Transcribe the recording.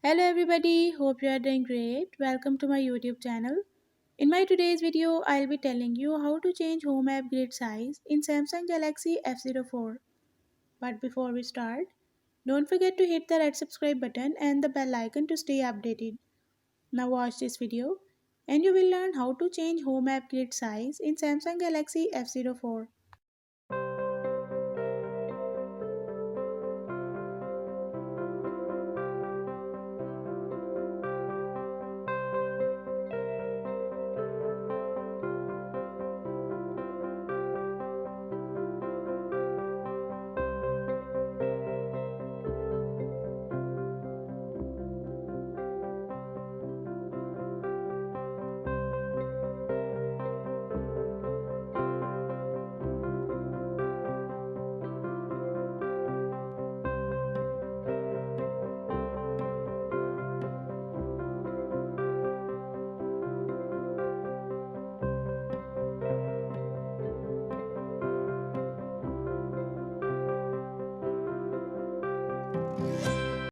Hello everybody, hope you are doing great. Welcome to my YouTube channel. In my today's video, I'll be telling you how to change home app grid size in Samsung Galaxy F04. But before we start, don't forget to hit the red subscribe button and the bell icon to stay updated. Now watch this video and you will learn how to change home app grid size in Samsung Galaxy F04.